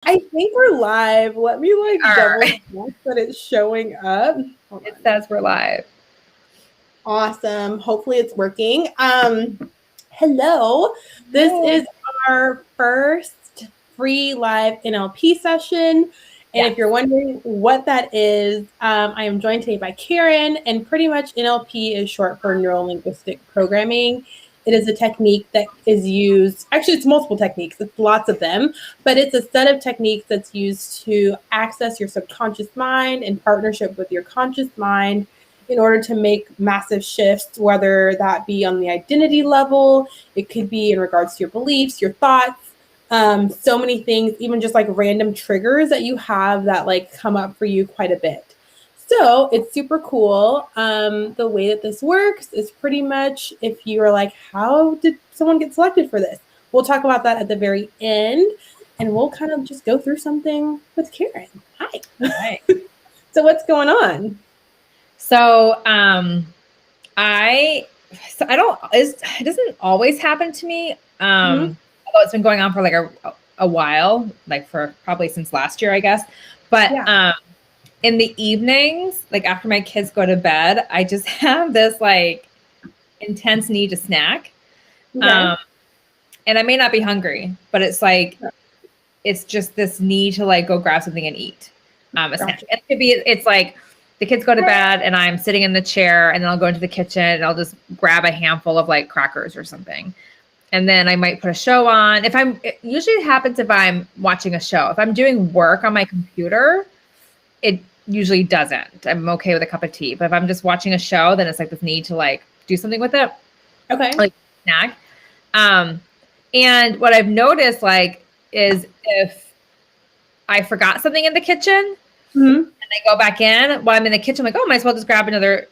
I think we're live. Let me double Right. check that it's showing up. It says we're live. Awesome. Hopefully it's working. Hello. This is our first free live NLP session. And if you're wondering what that is, I am joined today by Karen, and pretty much NLP is short for neuro-linguistic programming. It is a technique that is used, actually it's multiple techniques, it's lots of them, but it's a set of techniques that's used to access your subconscious mind in partnership with your conscious mind in order to make massive shifts, whether that be on the identity level, it could be in regards to your beliefs, your thoughts, so many things, even just like random triggers that you have that like come up for you quite a bit. So it's super cool. The way that this works is pretty much if you're like, how did someone get selected for this? We'll talk about that at the very end, and we'll kind of just go through something with Karen. Hi. Right. So what's going on? So, it doesn't always happen to me. Although it's been going on for like a while, like for probably since last year, I guess. But, in the evenings, like after my kids go to bed, I just have this like intense need to snack. Okay. And I may not be hungry, but it's like, it's just this need to like go grab something and eat a snack. And it could be, it's like the kids go to bed and I'm sitting in the chair, and then I'll go into the kitchen and I'll just grab a handful of like crackers or something. And then I might put a show on. It usually happens if I'm watching a show. If I'm doing work on my computer, it usually doesn't. I'm okay with a cup of tea. But if I'm just watching a show, then it's like this need to like do something with it. Okay. Like snack. And what I've noticed like is if I forgot something in the kitchen and I go back in while I'm in the kitchen, I'm like, oh, might as well just grab another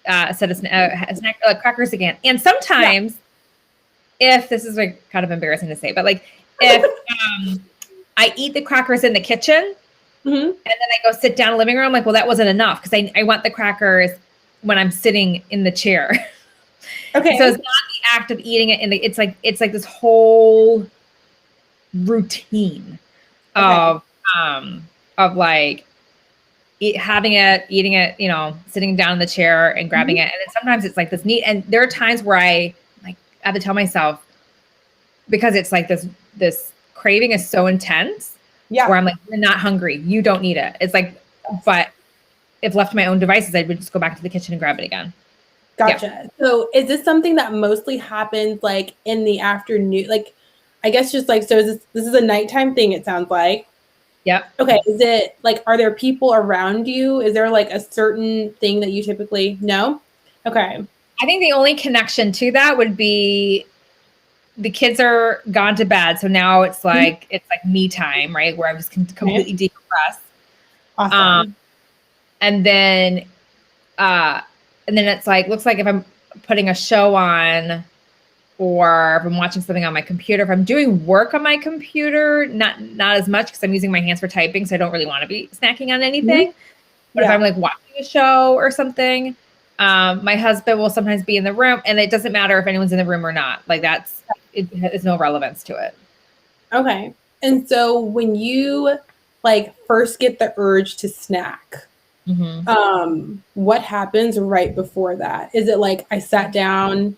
set of snack crackers again. And sometimes if this is like kind of embarrassing to say, but like if I eat the crackers in the kitchen and then I go sit down in the living room, I'm like, well, that wasn't enough because I want the crackers when I'm sitting in the chair. Okay. So it's not the act of eating it it's like this whole routine of like having it, eating it, you know, sitting down in the chair and grabbing it. And then sometimes it's like this need. And there are times where I have to tell myself, because it's like this craving is so intense where I'm like, you're not hungry. You don't need it. It's like, but if left to my own devices, I would just go back to the kitchen and grab it again. Gotcha. Yeah. So is this something that mostly happens like in the afternoon? Like, I guess just like, so this is a nighttime thing, it sounds like. Yep. Okay. Is it like, are there people around you? Is there like a certain thing that you typically know? Okay. I think the only connection to that would be the kids are gone to bed. So now it's like, it's like me time, right? Where I'm just completely decompress. Awesome. And then it's like, looks like if I'm putting a show on or if I'm watching something on my computer, if I'm doing work on my computer, not as much because I'm using my hands for typing. So I don't really want to be snacking on anything. But if I'm like watching a show or something, my husband will sometimes be in the room, and it doesn't matter if anyone's in the room or not. Like it has no relevance to it. Okay. And so when you like first get the urge to snack, what happens right before that? Is it like I sat down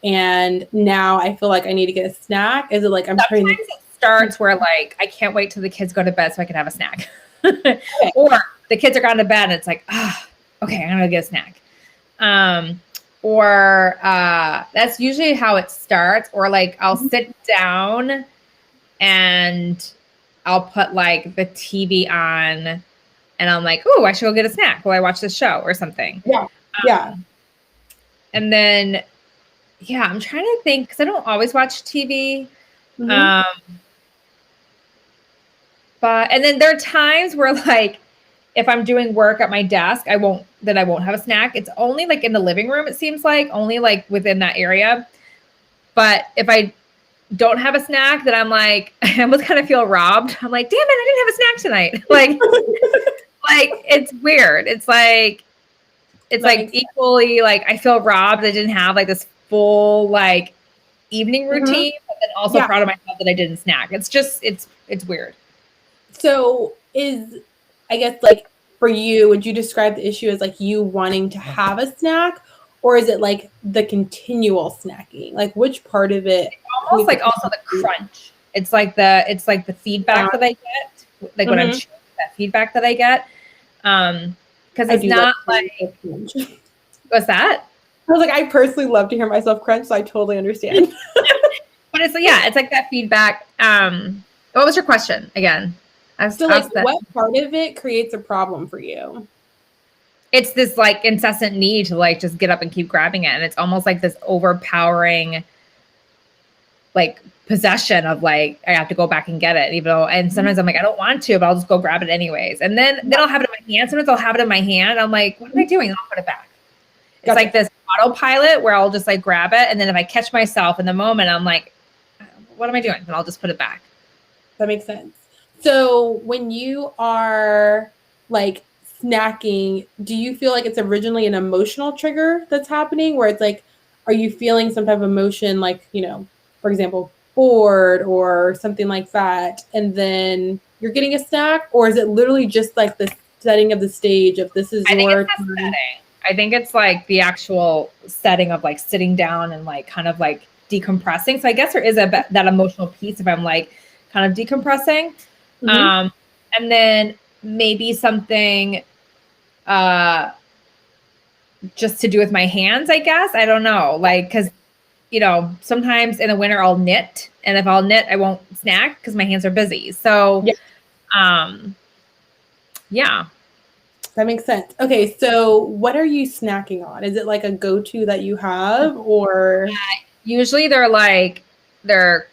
and now I feel like I need to get a snack? Is it like sometimes it starts where like I can't wait till the kids go to bed so I can have a snack. Or the kids are gone to bed and it's like, okay, I'm gonna get a snack. Or that's usually how it starts. Or like I'll sit down and I'll put like the TV on and I'm like, oh, I should go get a snack while I watch this show or something. Yeah. And then, I'm trying to think because I don't always watch TV. But and then there are times where like if I'm doing work at my desk, I won't have a snack. It's only like in the living room, it seems like, only like within that area. But if I don't have a snack, then I'm like, I almost kind of feel robbed. I'm like, damn it, I didn't have a snack tonight. Like it's weird. It's like equally like I feel robbed. I didn't have like this full like evening routine, but then also proud of myself that I didn't snack. It's just it's weird. So I guess like for you, would you describe the issue as like you wanting to have a snack, or is it like the continual snacking? Like which part of it? Almost like also the crunch. It's like the feedback that I get, like when I'm chewing, that feedback that I get. Because it's not like, what's that? I was like, I personally love to hear myself crunch, so I totally understand. But it's like that feedback. What was your question again? So like what part of it creates a problem for you? It's this like incessant need to like just get up and keep grabbing it. And it's almost like this overpowering like possession of like, I have to go back and get it, even though, and sometimes I'm like, I don't want to, but I'll just go grab it anyways. And then I'll have it in my hand. Sometimes I'll have it in my hand. I'm like, what am I doing? And I'll put it back. It's like this autopilot where I'll just like grab it. And then if I catch myself in the moment, I'm like, what am I doing? And I'll just put it back. That makes sense. So when you are like snacking, do you feel like it's originally an emotional trigger that's happening where it's like, are you feeling some type of emotion, like, you know, for example, bored or something like that, and then you're getting a snack? Or is it literally just like the setting of the stage of this is your time? I think it's like the actual setting of like sitting down and like kind of like decompressing. So I guess there is that emotional piece if I'm like kind of decompressing. And then maybe something just to do with my hands, I guess. I don't know. Like, because, you know, sometimes in the winter I'll knit. And if I'll knit, I won't snack because my hands are busy. So, yeah. That makes sense. Okay, so what are you snacking on? Is it like a go-to that you have, or? Usually they're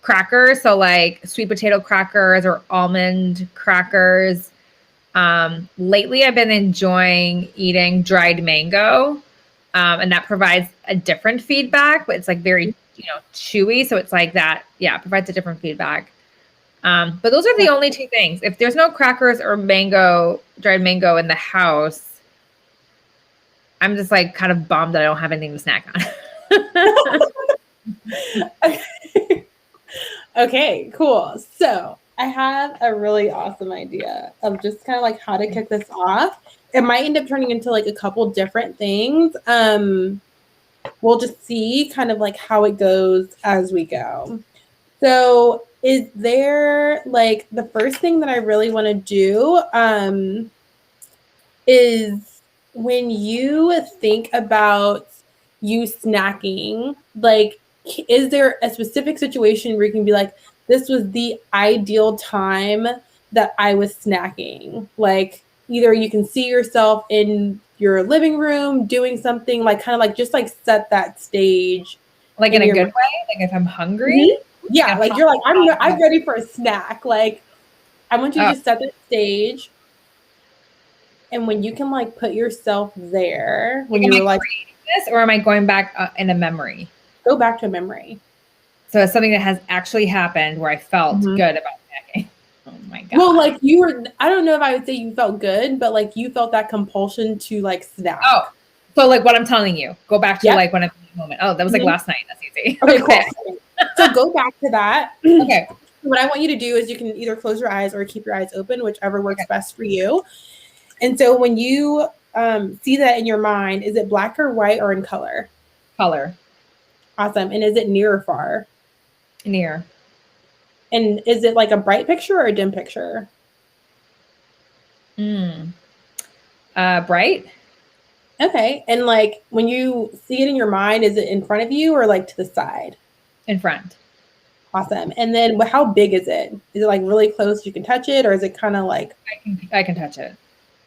crackers. So like sweet potato crackers or almond crackers. Lately I've been enjoying eating dried mango. And that provides a different feedback, but it's like very, you know, chewy. So it's like that. Yeah, it provides a different feedback. But those are the only two things. If there's no crackers or dried mango in the house, I'm just like kind of bummed that I don't have anything to snack on. Okay, cool. So I have a really awesome idea of just kind of like how to kick this off. It might end up turning into like a couple different things. We'll just see kind of like how it goes as we go. So is there like the first thing that I really want to do is when you think about you snacking, like, is there a specific situation where you can be like, this was the ideal time that I was snacking? Like, either you can see yourself in your living room doing something, like kind of like just like set that stage. Like in a good way? Like if I'm hungry? Mm-hmm. Yeah, like you're like, I'm ready for a snack. Like, I want you to just set that stage. And when you can like put yourself there, when you're like, this, or am I going back in a memory? Go back to a memory. So it's something that has actually happened where I felt good about snacking. Oh my God. Well, like I don't know if I would say you felt good, but like you felt that compulsion to like snack. Oh, so like what I'm telling you, go back to like when I'm in the moment. Oh, that was like last night. That's easy. Okay, cool. So go back to that. Okay. What I want you to do is you can either close your eyes or keep your eyes open, whichever works best for you. And so when you see that in your mind, is it black or white or in color? Color. Awesome. And is it near or far? Near. And is it like a bright picture or a dim picture? Bright. Okay. And like when you see it in your mind, is it in front of you or like to the side? In front. Awesome. And then how big is it? Is it like really close you can touch it, or is it kind of like? I can touch it.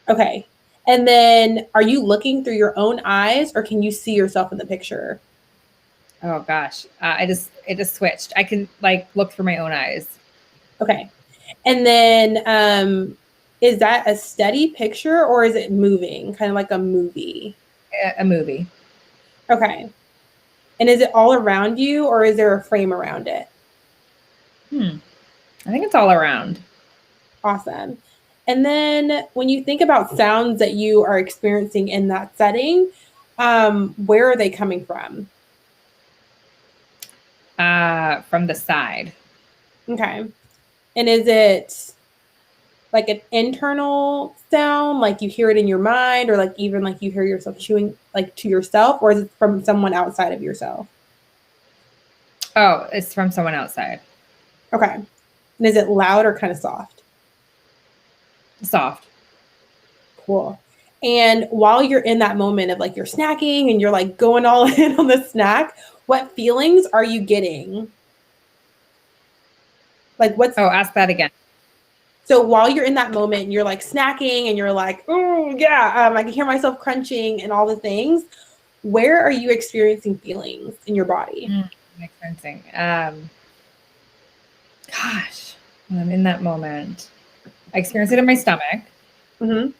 Okay. And then are you looking through your own eyes, or can you see yourself in the picture? Oh gosh. It just switched. I can like look through my own eyes. Okay. And then is that a steady picture or is it moving? Kind of like a movie? A movie. Okay. And is it all around you or is there a frame around it? I think it's all around. Awesome. And then when you think about sounds that you are experiencing in that setting, where are they coming from? From the side. Okay. And is it like an internal sound, like you hear it in your mind, or like even like you hear yourself chewing like to yourself, or is it from someone outside of yourself? Oh, it's from someone outside. Okay. And is it loud or kind of soft? Soft. Cool. And while you're in that moment of like you're snacking and you're like going all in on the snack, what feelings are you getting? Like what's Oh, ask that again. So while you're in that moment and you're like snacking and you're like, oh yeah, I can hear myself crunching and all the things, where are you experiencing feelings in your body? Experiencing. Gosh, when I'm in that moment, I experience it in my stomach. Mm-hmm.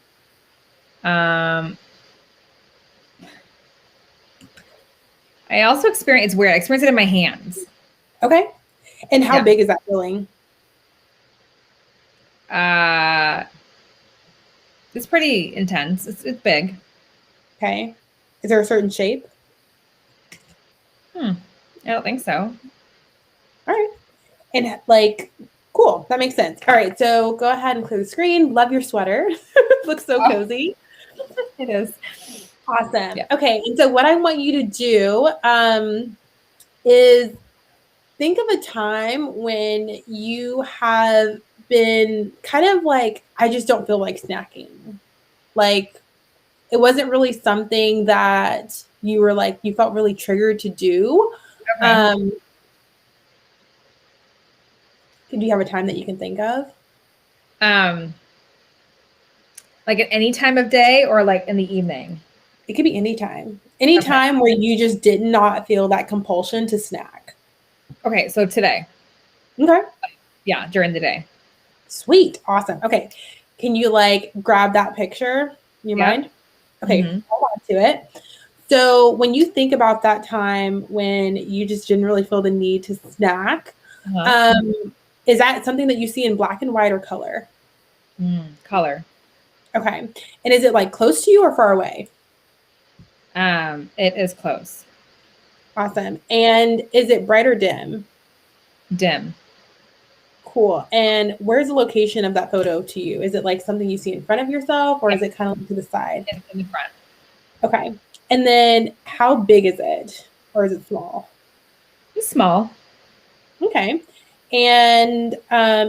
I also experience, it's weird, I experience it in my hands. Okay. And how Yeah. big is that feeling? It's pretty intense. It's big. Okay. Is there a certain shape? I don't think so. All right. And like, cool. That makes sense. All right. So go ahead and clear the screen. Love your sweater. Looks so cozy. It is. Awesome. Yeah. Okay. And so what I want you to do is think of a time when you have been kind of like, I just don't feel like snacking. Like it wasn't really something that you were like, you felt really triggered to do. Okay. Do you have a time that you can think of? Like at any time of day or like in the evening? It could be anytime. Anytime where you just did not feel that compulsion to snack. Okay, so today. Okay. Yeah, during the day. Sweet. Awesome. Okay. Can you like grab that picture in your mind? Okay, hold on to it. So when you think about that time when you just didn't really feel the need to snack, is that something that you see in black and white or color? Color. Okay. And is it like close to you or far away? It is close. Awesome. And is it bright or dim? Dim. Cool. And where's the location of that photo to you? Is it like something you see in front of yourself or is it kind of to the side? In the front. Okay. And then how big is it? Or is it small? It's small. Okay. And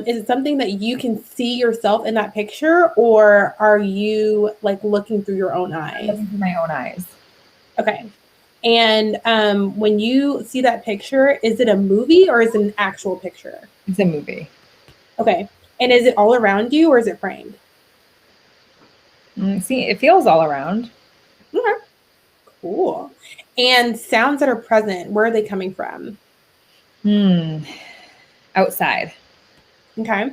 is it something that you can see yourself in that picture or are you like looking through your own eyes? Looking through my own eyes. Okay. And when you see that picture, is it a movie or is it an actual picture? It's a movie. Okay. And is it all around you or is it framed? See, it feels all around. Okay. Cool. And sounds that are present, where are they coming from? Outside. Okay.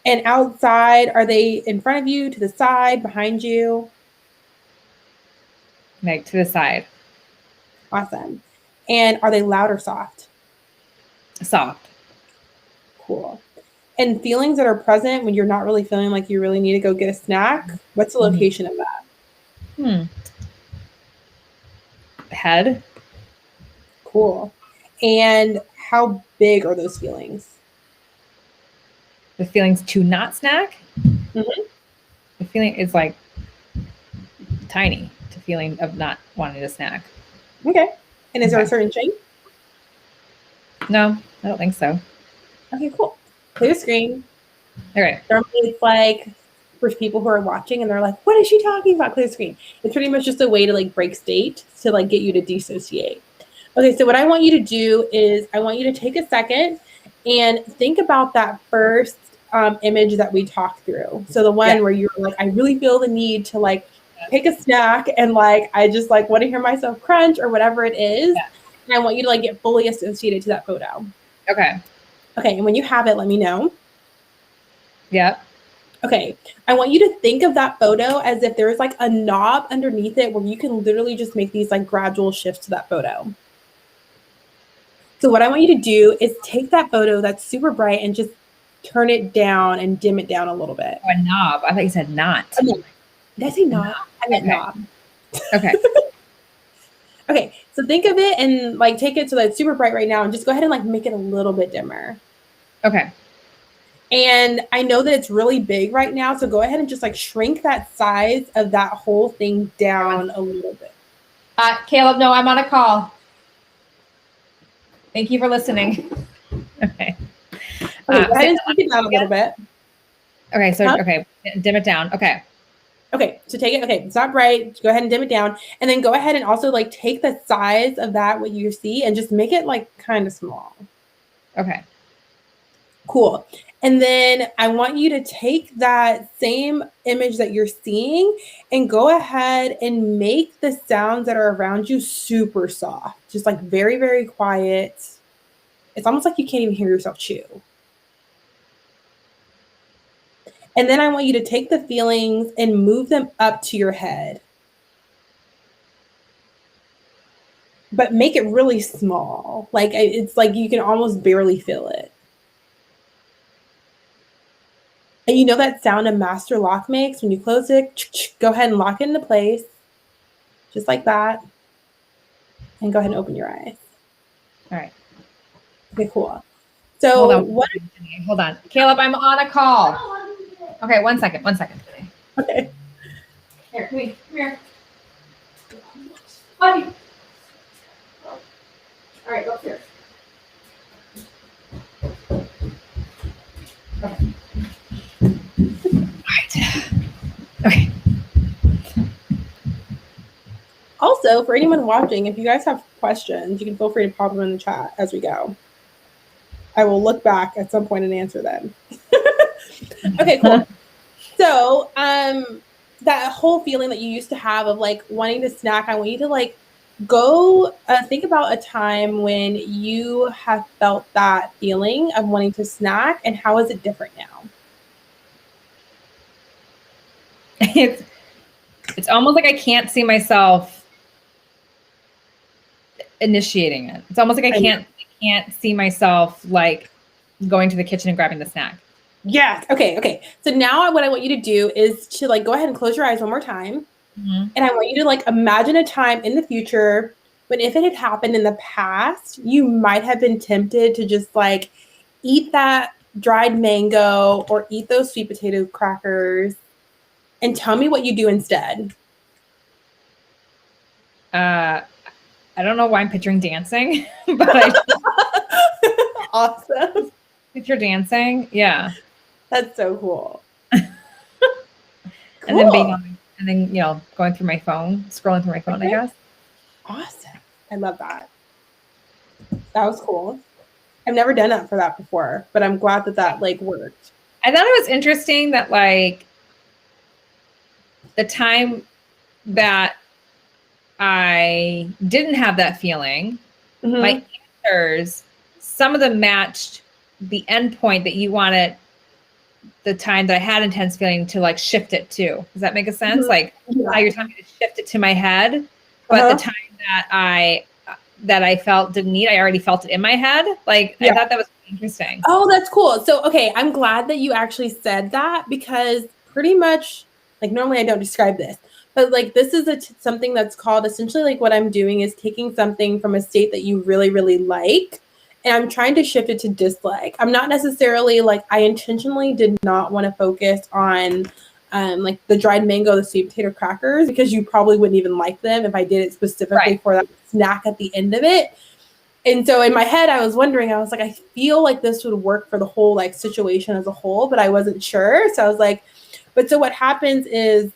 And outside, are they in front of you, to the side, behind you? Like to the side. Awesome. And are they loud or soft? Soft. Cool. And feelings that are present when you're not really feeling like you really need to go get a snack, what's the location of that? Head. Cool. And how big are those feelings? The feelings to not snack. The feeling is like tiny to feeling of not wanting to snack. Okay. And is there a certain shape? No, I don't think so. Okay, cool. Clear screen. Okay. Normally it's like for people who are watching and they're like, what is she talking about? Clear screen. It's pretty much just a way to like break state to like get you to dissociate. Okay, so what I want you to do is I want you to take a second and think about that first image that we talked through. So the one where you're like, I really feel the need to like pick a snack and like, I just like want to hear myself crunch or whatever it is. And I want you to like get fully associated to that photo. Okay. Okay, and when you have it, let me know. Yeah. Okay, I want you to think of that photo as if there's like a knob underneath it where you can literally just make these like gradual shifts to that photo. So what I want you to do is take that photo that's super bright and just turn it down and dim it down a little bit. Oh, a knob. I thought you said not. Did I say knob? I meant knob. Okay. Okay, so think of it and like take it so that it's super bright right now and just go ahead and like make it a little bit dimmer. Okay. And I know that it's really big right now. So go ahead and just like shrink that size of that whole thing down a little bit. Caleb, no, I'm on a call. Thank you for listening. Okay. Go ahead and take it down a little bit. Okay, so, okay, dim it down. Okay. Okay, so take it. Okay, it's not bright. Go ahead and dim it down. And then go ahead and also like take the size of that, what you see, and just make it like kind of small. Okay. Cool. And then I want you to take that same image that you're seeing and go ahead and make the sounds that are around you super soft, just like very, very quiet. It's almost like you can't even hear yourself chew. And then I want you to take the feelings and move them up to your head. But make it really small. Like it's like you can almost barely feel it. And you know that sound a master lock makes when you close it? Go ahead and lock it into place. Just like that. And go ahead and open your eyes. All right. Okay, cool. So hold on. Caleb, I'm on a call. Okay, 1 second. Okay. Here, come here. Buddy. All right, go upstairs. Okay. All right. Okay. Also, for anyone watching, if you guys have questions, you can feel free to pop them in the chat as we go. I will look back at some point and answer them. Okay, cool. So, that whole feeling that you used to have of like wanting to snack, I want you to like go think about a time when you have felt that feeling of wanting to snack, and how is it different now? It's almost like I can't see myself initiating it. It's almost like I can't see myself like going to the kitchen and grabbing the snack. Yes. Okay. So now what I want you to do is to like go ahead and close your eyes one more time. Mm-hmm. And I want you to like imagine a time in the future when, if it had happened in the past, you might have been tempted to just like eat that dried mango or eat those sweet potato crackers, and tell me what you do instead. I don't know why I'm picturing dancing, but Awesome. Picture dancing. Yeah. That's so cool. And then going through my phone, scrolling through my phone, I guess. Awesome. I love that. That was cool. I've never done that for that before, but I'm glad that like worked. I thought it was interesting that like the time that I didn't have that feeling, my answers, some of them matched the end point that you wanted the time that I had intense feeling to like shift it to. Does that make a sense? Like how you're telling me to shift it to my head, but the time that I felt didn't need, I already felt it in my head. Like I thought that was interesting. Oh, that's cool. So, okay, I'm glad that you actually said that, because pretty much like normally I don't describe this, but like this is something that's called essentially like what I'm doing is taking something from a state that you really, really like, and I'm trying to shift it to dislike. I'm not necessarily like, I intentionally did not want to focus on like the dried mango, the sweet potato crackers, because you probably wouldn't even like them if I did it specifically for that snack at the end of it. And so in my head, I was wondering, I was like, I feel like this would work for the whole like situation as a whole, but I wasn't sure. So I was like, but so what happens is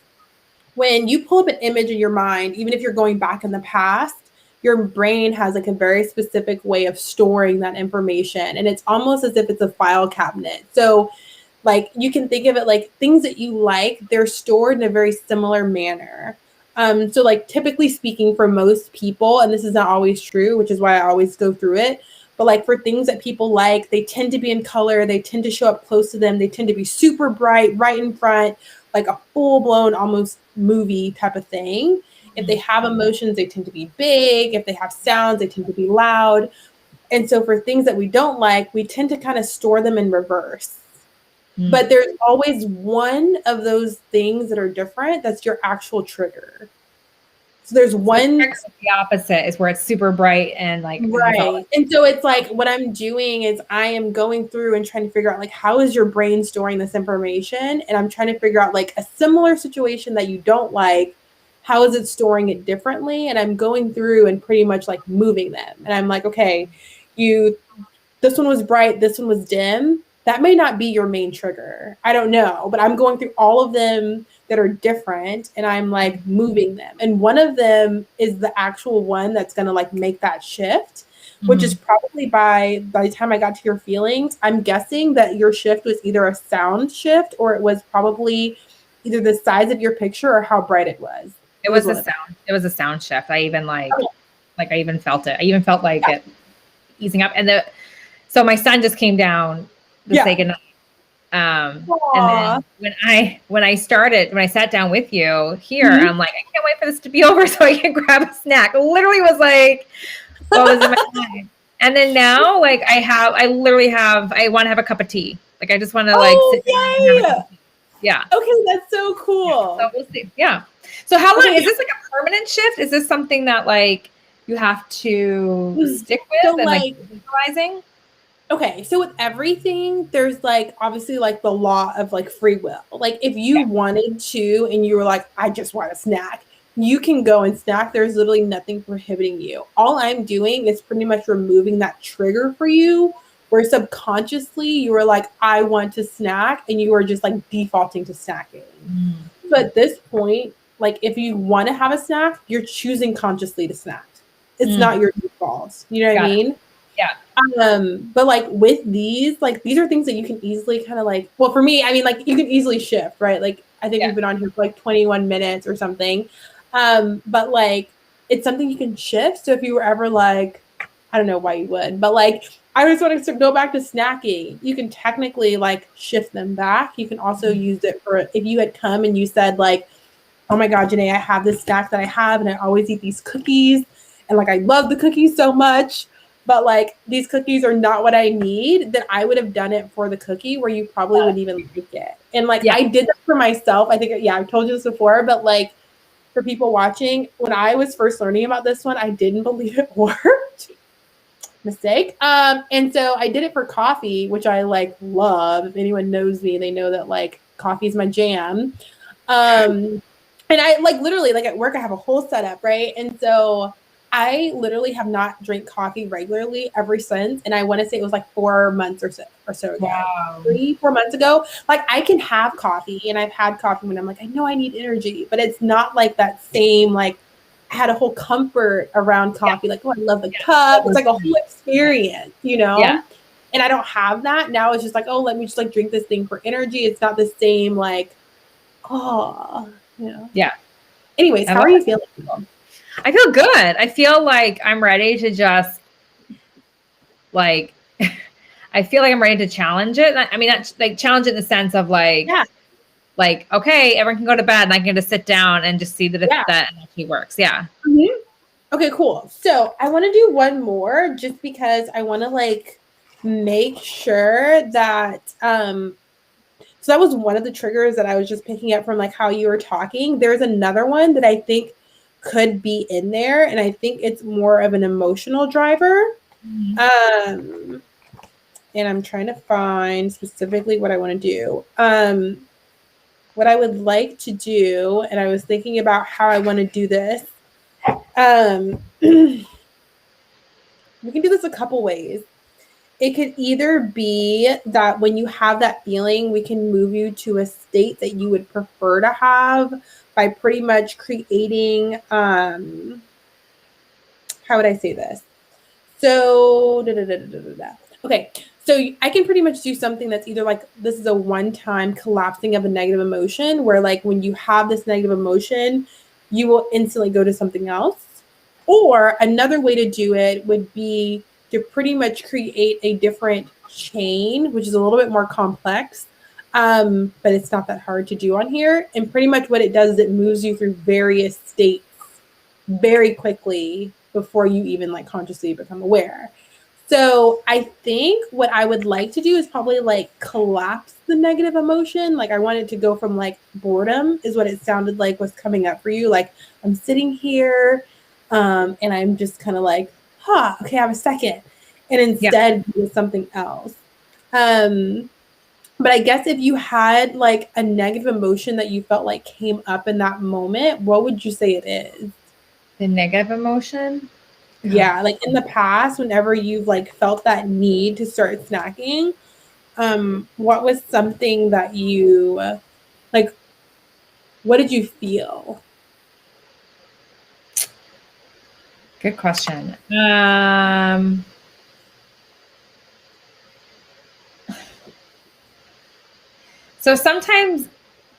when you pull up an image in your mind, even if you're going back in the past, your brain has like a very specific way of storing that information. And it's almost as if it's a file cabinet. So like you can think of it like things that you like, they're stored in a very similar manner. So like typically speaking for most people, and this is not always true, which is why I always go through it, but like for things that people like, they tend to be in color, they tend to show up close to them, they tend to be super bright, right in front, like a full-blown almost movie type of thing. If they have emotions, they tend to be big. If they have sounds, they tend to be loud. And so for things that we don't like, we tend to kind of store them in reverse. But there's always one of those things that are different that's your actual trigger. So there's one. The opposite is where it's super bright and like. Right. And so it's like what I'm doing is I am going through and trying to figure out like how is your brain storing this information? And I'm trying to figure out like a similar situation that you don't like, how is it storing it differently? And I'm going through and pretty much like moving them. And I'm like, okay, this one was bright, this one was dim. That may not be your main trigger. I don't know, but I'm going through all of them that are different and I'm like moving them. And one of them is the actual one that's going to like make that shift, which is probably by the time I got to your feelings, I'm guessing that your shift was either a sound shift or it was probably either the size of your picture or how bright it was. It was a sound. It was a sound shift. I even I even felt it. I even felt like it easing up. And so my son just came down to say goodnight. And then when I sat down with you here, I'm like, I can't wait for this to be over so I can grab a snack. It literally was like, what was in my mind? And then now, like I want to have a cup of tea. Like I just want to sit down and have a cup of tea. Yeah. Okay, that's so cool. So we'll see. Yeah. So how long is this like a permanent shift? Is this something that like you have to stick with and like visualizing? Okay, so with everything, there's like obviously like the law of like free will. Like if you wanted to and you were like, I just want a snack, you can go and snack. There's literally nothing prohibiting you. All I'm doing is pretty much removing that trigger for you where subconsciously you were like, I want to snack, and you are just like defaulting to snacking. So at this point, like if you want to have a snack, you're choosing consciously to snack. It's not your default. You know what I mean? Yeah. But like with these are things that you can easily kind of like, well, for me, I mean, like you can easily shift, right? Like I think we've been on here for like 21 minutes or something. But like it's something you can shift. So if you were ever like, I don't know why you would, but like I was wanting to go back to snacking, you can technically like shift them back. You can also use it for if you had come and you said like, oh my God, Janae, I have this snack that I have and I always eat these cookies. And like I love the cookies so much. But like these cookies are not what I need, then I would have done it for the cookie where you probably wouldn't even like it. And like I did that for myself. I think, I've told you this before, but like for people watching, when I was first learning about this one, I didn't believe it worked. Mistake. And so I did it for coffee, which I like love. If anyone knows me, they know that like coffee is my jam. And I like literally like at work, I have a whole setup, right? And so I literally have not drank coffee regularly ever since. And I want to say it was like 4 months or so ago. Wow. 3-4 months ago. Like I can have coffee and I've had coffee when I'm like, I know I need energy, but it's not like that same, like I had a whole comfort around coffee. Like, oh, I love the cup. It's like a whole experience, you know? Yeah. And I don't have that. Now it's just like, oh, let me just like drink this thing for energy. It's not the same, like, oh, you know? Yeah. Anyways, how are you feeling? I feel good. I feel like I'm ready to just like, I feel like I'm ready to challenge it. I mean, that's like challenge it in the sense of like, like, okay, everyone can go to bed and I can just sit down and just see that if that actually works. Yeah. Mm-hmm. Okay, cool. So I want to do one more just because I want to like make sure that, so that was one of the triggers that I was just picking up from like how you were talking. There's another one that I think could be in there, and I think it's more of an emotional driver. And I'm trying to find specifically what I want to do. What I would like to do, and I was thinking about how I want to do this. We can do this a couple ways. It could either be that when you have that feeling, we can move you to a state that you would prefer to have by pretty much creating, how would I say this? So, okay. So I can pretty much do something that's either like, this is a one-time collapsing of a negative emotion where like when you have this negative emotion, you will instantly go to something else. Or another way to do it would be to pretty much create a different chain, which is a little bit more complex, but it's not that hard to do on here. And pretty much what it does is it moves you through various states very quickly before you even like consciously become aware. So I think what I would like to do is probably like collapse the negative emotion. Like I wanted to go from like boredom is what it sounded like was coming up for you. Like I'm sitting here and I'm just kind of like, okay, I have a second. And instead it was something else. But I guess if you had like a negative emotion that you felt like came up in that moment, what would you say it is? The negative emotion? Yeah, like in the past, whenever you've like felt that need to start snacking, what was something that you like, what did you feel? Good question. So sometimes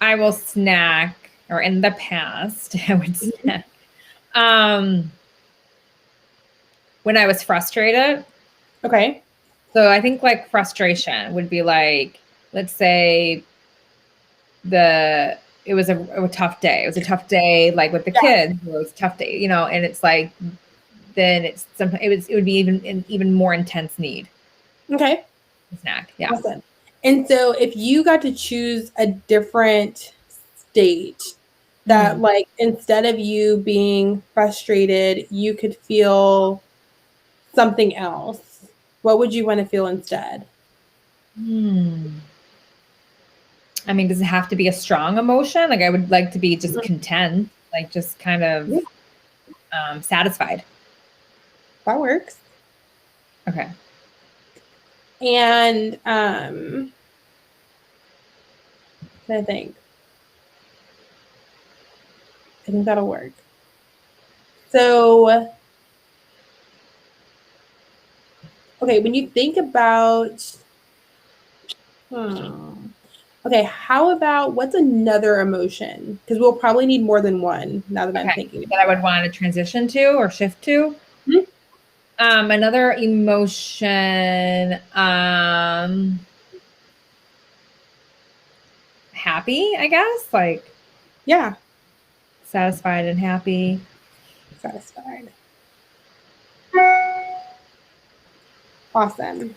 I will snack, or in the past, I would snack. When I was frustrated. Okay. So I think like frustration would be like, let's say it was a tough day. It was a tough day, like with the kids. It was a tough day, you know, and it's like, then it's sometimes it would be even more intense need. Okay. Snack. Yeah. Awesome. And so if you got to choose a different state that like instead of you being frustrated, you could feel something else, what would you want to feel instead? I mean, does it have to be a strong emotion? Like I would like to be just content, like just kind of satisfied. That works. Okay. And I think that'll work. So, okay, when you think about, okay, how about what's another emotion? Because we'll probably need more than one now that I'm thinking. That I would want to transition to or shift to. Another emotion, happy, I guess, like satisfied and happy. Satisfied. Awesome.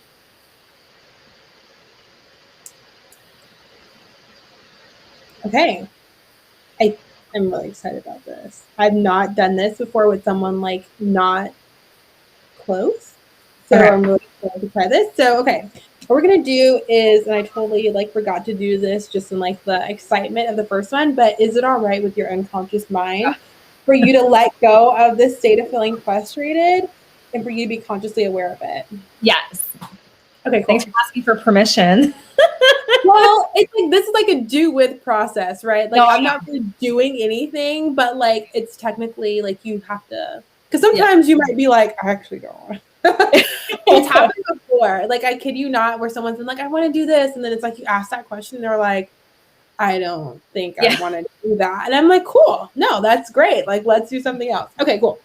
Okay. I'm really excited about this. I've not done this before with someone like not close. So I'm really excited to try this. So, okay. What we're going to do is, and I totally like forgot to do this just in like the excitement of the first one, but is it all right with your unconscious mind for you to let go of this state of feeling frustrated and for you to be consciously aware of it? Yes. Okay, cool. Thanks for asking for permission. Well, it's like this is like a do with process, right? Like I'm not really doing anything, but like it's technically like you have to, because sometimes you might be like, I actually don't want. It's happened before. Like I kid you not, where someone's been like, I want to do this, and then it's like you ask that question, and they're like, I don't think I want to do that, and I'm like, cool, no, that's great. Like let's do something else. Okay, cool.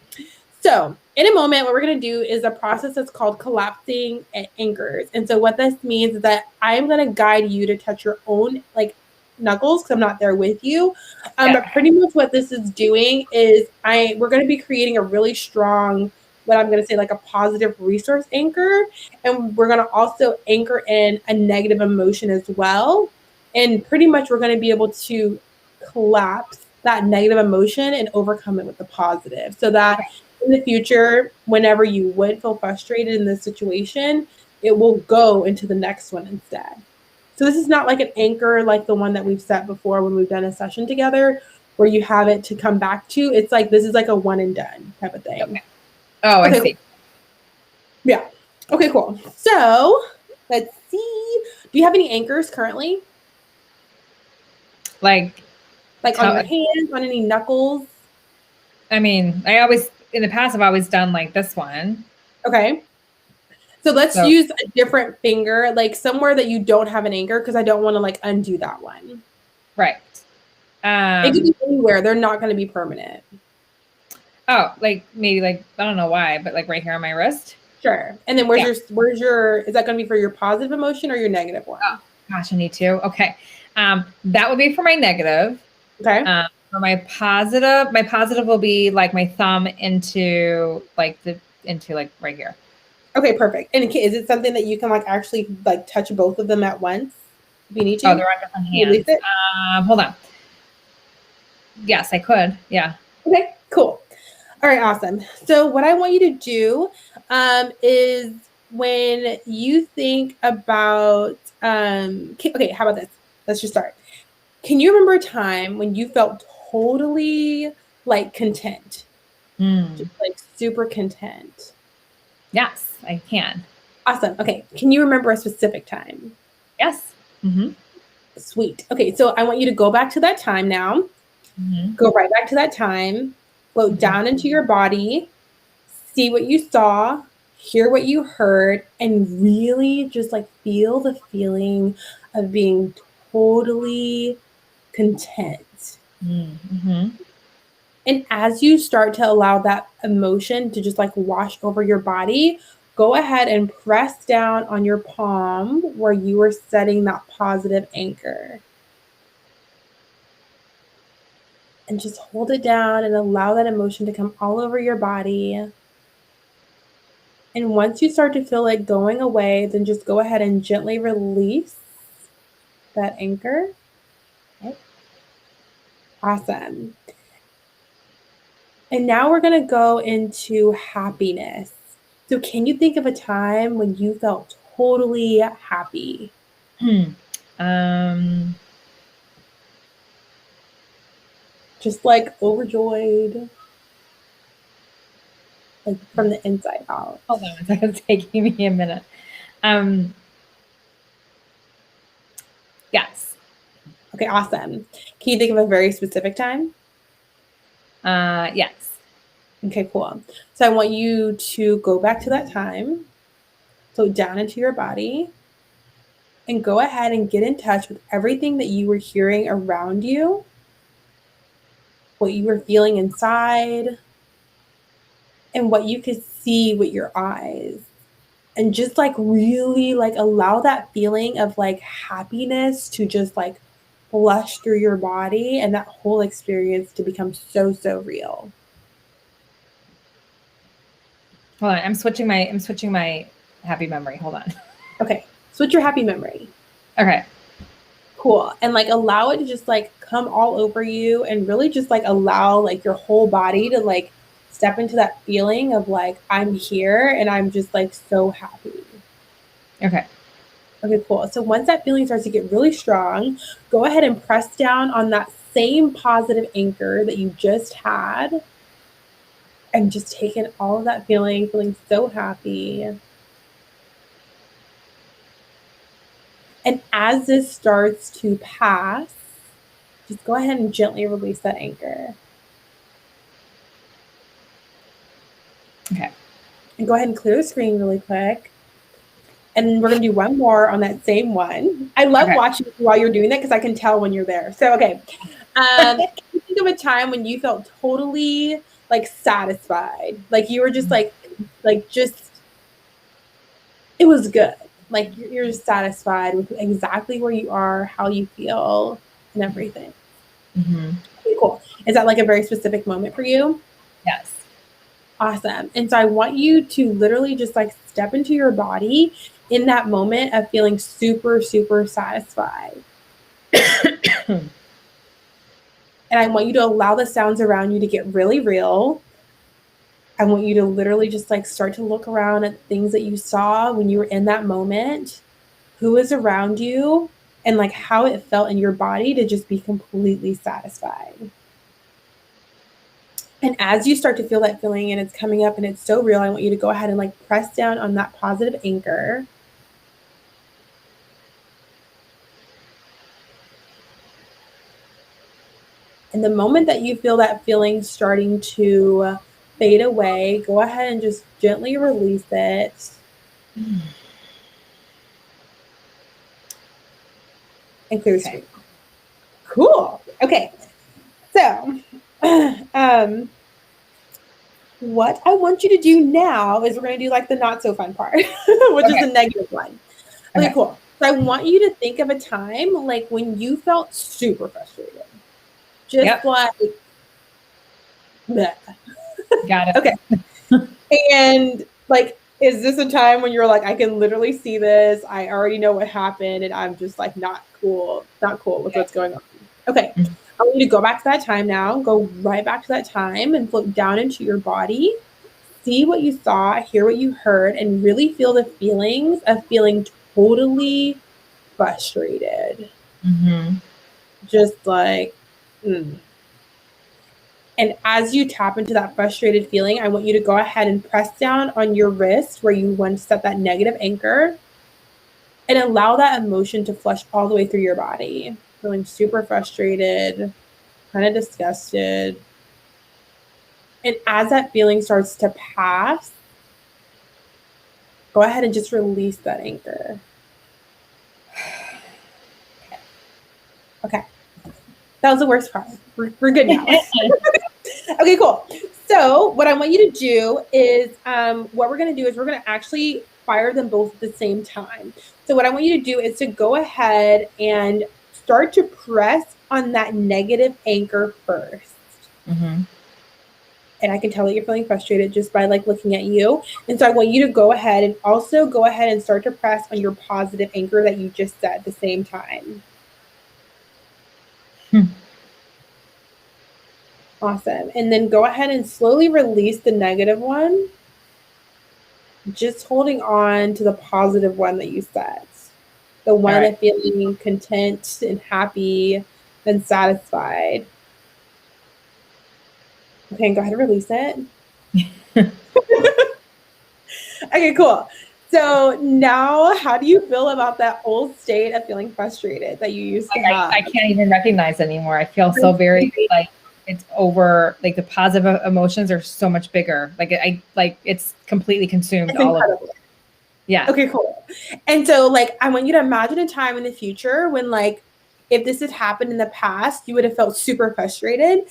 So in a moment, what we're going to do is a process that's called collapsing anchors. And so what this means is that I'm going to guide you to touch your own like knuckles because I'm not there with you. But pretty much what this is doing is we're going to be creating a really strong, what I'm going to say like a positive resource anchor. And we're going to also anchor in a negative emotion as well. And pretty much we're going to be able to collapse that negative emotion and overcome it with the positive so that in the future, whenever you would feel frustrated in this situation, it will go into the next one instead. So this is not like an anchor like the one that we've set before when we've done a session together where you have it to come back to. It's like this is like a one and done type of thing. Okay. Oh, I see. Yeah. Okay, cool. So let's see. Do you have any anchors currently? Like on your hands, on any knuckles? I mean, in the past, I've always done like this one. Okay. So let's use a different finger, like somewhere that you don't have an anchor, because I don't want to like undo that one. Right. It could be anywhere. They're not going to be permanent. Oh, like maybe like, I don't know why, but like right here on my wrist. Sure. And then where's your, is that going to be for your positive emotion or your negative one? Oh, gosh, I need to. Okay. That would be for my negative. Okay. For my positive will be like my thumb into like right here. Okay, perfect. And is it something that you can like actually like touch both of them at once? If you need to. Oh, they're on different hands. Hold on. Yes, I could. Yeah. Okay, cool. All right, awesome. So what I want you to do is when you think about, okay, how about this? Let's just start. Can you remember a time when you felt totally like content? Just like super content? Yes, I can. Awesome. Okay. Can you remember a specific time? Yes. Mm-hmm. Sweet. Okay. So I want you to go back to that time now. Mm-hmm. Go right back to that time. Float down into your body. See what you saw. Hear what you heard. And really just like feel the feeling of being totally content. Mm-hmm. And as you start to allow that emotion to just like wash over your body, go ahead and press down on your palm where you are setting that positive anchor. And just hold it down and allow that emotion to come all over your body. And once you start to feel it going away, then just go ahead and gently release that anchor. Okay. Awesome. And now we're going to go into happiness. So, can you think of a time when you felt totally happy? Just like overjoyed, like from the inside out. Hold on a second. It's taking me a minute. Yes. Okay, awesome. Can you think of a very specific time? Yes. Okay, cool. So I want you to go back to that time, so down into your body, and go ahead and get in touch with everything that you were hearing around you, what you were feeling inside, and what you could see with your eyes. And just like really like allow that feeling of like happiness to just like flush through your body and that whole experience to become so, so real. Hold on. I'm switching my happy memory. Hold on. Okay. Switch your happy memory. Okay. Cool. And like allow it to just like come all over you and really just like allow like your whole body to like step into that feeling of like, I'm here and I'm just like so happy. Okay. Okay, cool. So once that feeling starts to get really strong, go ahead and press down on that same positive anchor that you just had and just take in all of that feeling, feeling so happy. And as this starts to pass, just go ahead and gently release that anchor. Okay. And go ahead and clear the screen really quick. And we're going to do one more on that same one. I love watching while you're doing that because I can tell when you're there. So, okay. Can you think of a time when you felt totally like satisfied? Like you were just like just, it was good. Like you're just satisfied with exactly where you are, how you feel, and everything. Mm-hmm. Okay, cool. Is that like a very specific moment for you? Yes. Awesome. And so I want you to literally just like step into your body in that moment of feeling super, super satisfied. And I want you to allow the sounds around you to get really real. I want you to literally just like start to look around at things that you saw when you were in that moment, who is around you, and like how it felt in your body to just be completely satisfied. And as you start to feel that feeling and it's coming up and it's so real, I want you to go ahead and like press down on that positive anchor. And the moment that you feel that feeling starting to fade away, go ahead and just gently release it. And clear the screen. Cool. Okay. So, what I want you to do now is we're going to do like the not so fun part, which is the negative one. Okay, cool. So I want you to think of a time like when you felt super frustrated. Just like, bleh. Got it. Okay. And like Is this a time when you're like, I can literally see this, I already know what happened, and I'm just like not cool with what's going on? Okay. I want you to go back to that time now. Go right back to that time and float down into your body. See what you saw, hear what you heard, and really feel the feelings of feeling totally frustrated. Mm-hmm. Just like, And as you tap into that frustrated feeling, I want you to go ahead and press down on your wrist where you once set that negative anchor and allow that emotion to flush all the way through your body. Feeling super frustrated, kind of disgusted. And as that feeling starts to pass, go ahead and just release that anchor. Okay. That was the worst part. We're good now. Okay, cool. So what I want you to do is what we're going to do is we're going to actually fire them both at the same time. So what I want you to do is to go ahead and start to press on that negative anchor first. Mm-hmm. And I can tell that you're feeling frustrated just by like looking at you. And so I want you to go ahead and also go ahead and start to press on your positive anchor that you just set at the same time. Awesome. And then go ahead and slowly release the negative one, just holding on to the positive one that you set. The one that feeling content and happy and satisfied. Okay, go ahead and release it. Okay, cool. So now how do you feel about that old state of feeling frustrated that you used to have? I can't even recognize anymore. I feel so very like it's over, like the positive emotions are so much bigger. Like it's completely consumed. It's all incredible. Of it. Yeah. Okay, cool. And so like, I want you to imagine a time in the future when like, if this had happened in the past, you would have felt super frustrated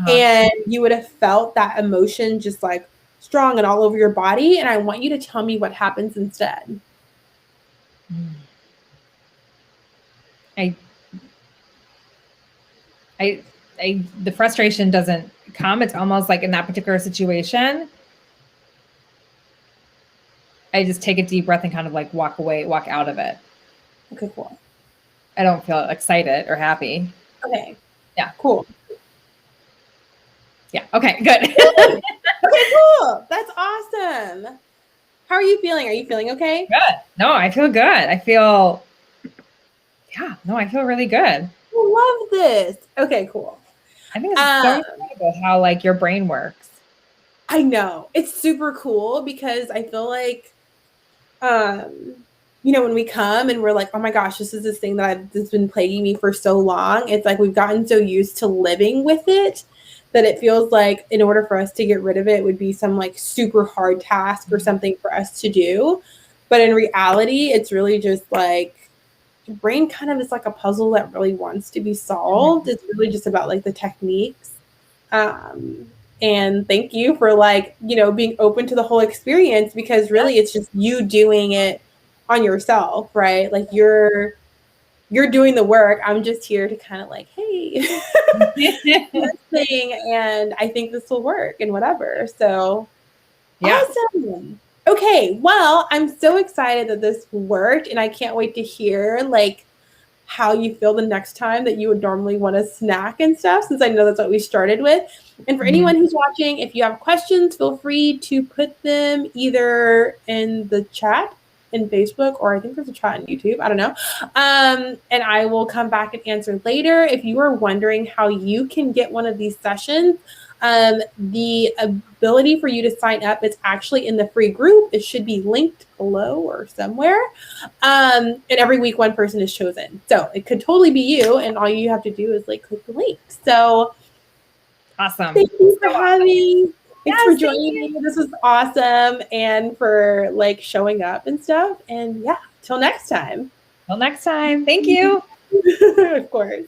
and you would have felt that emotion just like strong and all over your body. And I want you to tell me what happens instead. The frustration doesn't come. It's almost like in that particular situation, I just take a deep breath and kind of like walk away, walk out of it. Okay, cool. I don't feel excited or happy. Okay. Yeah. Cool. Yeah. Okay, good. Okay, cool. That's awesome. How are you feeling? Are you feeling okay? Good. No, I feel good. I feel really good. I love this. Okay, cool. I think it's so incredible how like your brain works. I know. It's super cool because I feel like, you know, when we come and we're like, oh my gosh, this is this thing that's been plaguing me for so long. It's like we've gotten so used to living with it that it feels like in order for us to get rid of it would be some like super hard task or something for us to do. But in reality, it's really just like your brain kind of is like a puzzle that really wants to be solved. It's really just about like the techniques. And thank you for like, you know, being open to the whole experience because really it's just you doing it on yourself, right? Like you're doing the work. I'm just here to kind of like, hey, this thing, and I think this will work and whatever. So awesome. Okay, well, I'm so excited that this worked and I can't wait to hear like how you feel the next time that you would normally want to snack and stuff, since I know that's what we started with. And for anyone who's watching, if you have questions, feel free to put them either in the chat in Facebook, or I think there's a chat on YouTube. I don't know. And I will come back and answer later. If you are wondering how you can get one of these sessions, the ability for you to sign up is actually in the free group. It should be linked below or somewhere. And every week one person is chosen. So it could totally be you, and all you have to do is like click the link. So awesome. Thank you for having me. Thanks for joining me. This was awesome, and for like showing up and stuff. And yeah, till next time. Till next time. Thank you. Of course.